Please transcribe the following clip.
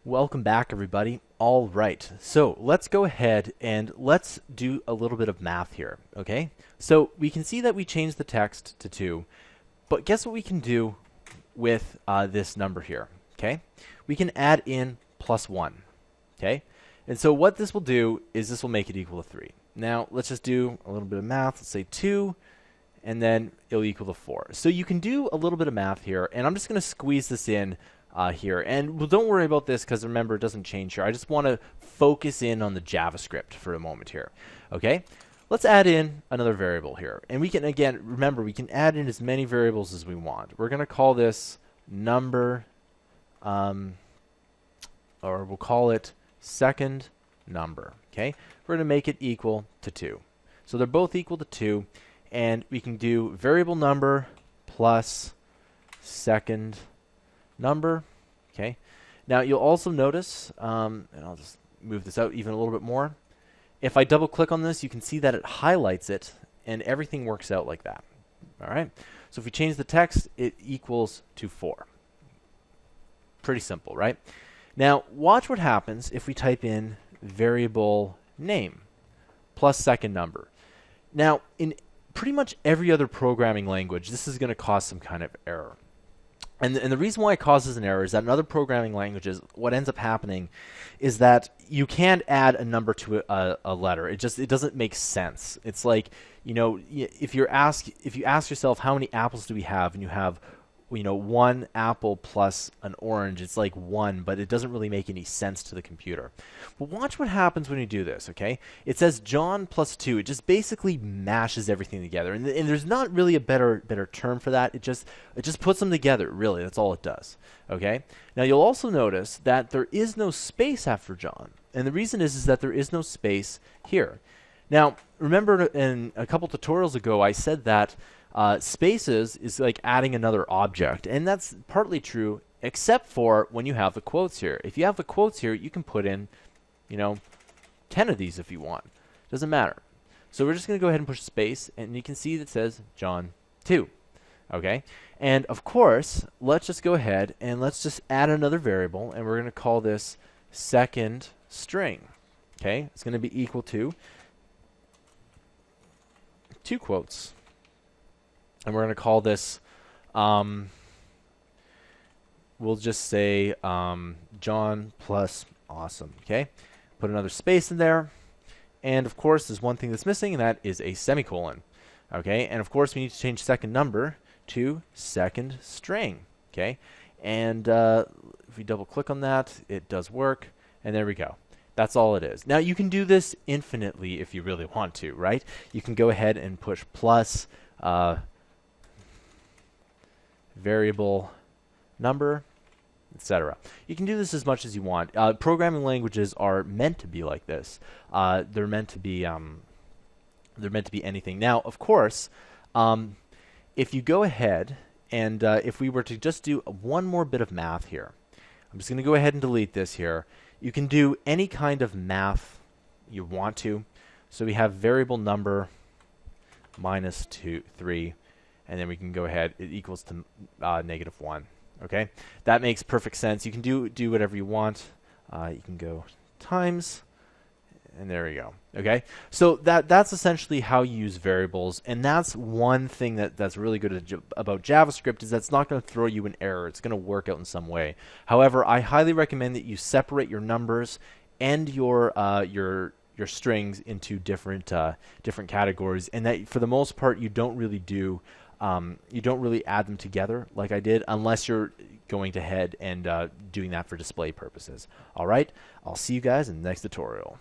Welcome back, everybody. All right, so let's go ahead and let's do a little bit of math here, okay? So we can see that we changed the text to 2, but guess what we can do with this number here, okay? We can add in +1, okay? And so what this will do is this will make it equal to 3. Now, let's just do a little bit of math. Let's say 2, and then it'll equal to 4. So you can do a little bit of math here, and I'm just going to squeeze this in here. And well, don't worry about this because remember, it doesn't change here. I just want to focus in on the JavaScript for a moment here. Okay, let's add in another variable here. And we can, again, remember, we can add in as many variables as we want. We're going to call this number, or we'll call it second number. Okay, we're going to make it equal to 2. So they're both equal to 2. And we can do variable number plus second number. Okay. Now you'll also notice, and I'll just move this out even a little bit more. If I double click on this, you can see that it highlights it and everything works out like that. All right. So if we change the text, it equals to 4. Pretty simple, right? Now watch what happens if we type in variable name plus second number. Now in pretty much every other programming language, this is going to cause some kind of error. And the reason why it causes an error is that in other programming languages, what ends up happening is that you can't add a number to a letter. It doesn't make sense. It's like, you know, if you ask yourself how many apples do we have, and you have, you know, 1 apple plus an orange, it's like 1, but it doesn't really make any sense to the computer. But watch what happens when you do this, okay? It says John plus 2. It just basically mashes everything together. And there's not really a better term for that. It just puts them together, really. That's all it does, okay? Now, you'll also notice that there is no space after John. And the reason is that there is no space here. Now, remember in a couple tutorials ago, I said that spaces is like adding another object, and that's partly true, except for when you have the quotes here. If you have the quotes here, you can put in, you know, 10 of these if you want. Doesn't matter. So we're just going to go ahead and push space, and you can see that it says John 2. Okay, and of course, let's just go ahead and let's just add another variable, and we're going to call this second string. Okay, it's going to be equal to 2 quotes. And we're going to call this, we'll just say John plus awesome, okay? Put another space in there. And of course, there's one thing that's missing, and that is a semicolon, okay? And of course, we need to change second number to second string, okay? And if we double click on that, it does work. And there we go. That's all it is. Now, you can do this infinitely if you really want to, right? You can go ahead and push plus variable number, etc. You can do this as much as you want. Programming languages are meant to be like this. They're meant to be anything. Now, of course, if you go ahead and if we were to just do one more bit of math here, I'm just going to go ahead and delete this here. You can do any kind of math you want to. So we have variable number minus 3. And then we can go ahead, it equals to -1. Okay, that makes perfect sense. You can do whatever you want. You can go times, and there we go. Okay, so that's essentially how you use variables, and that's one thing that's really good about JavaScript is that's not going to throw you an error. It's going to work out in some way. However, I highly recommend that you separate your numbers and your strings into different categories, and that for the most part you don't really add them together like I did, unless you're going ahead and doing that for display purposes. All right, I'll see you guys in the next tutorial.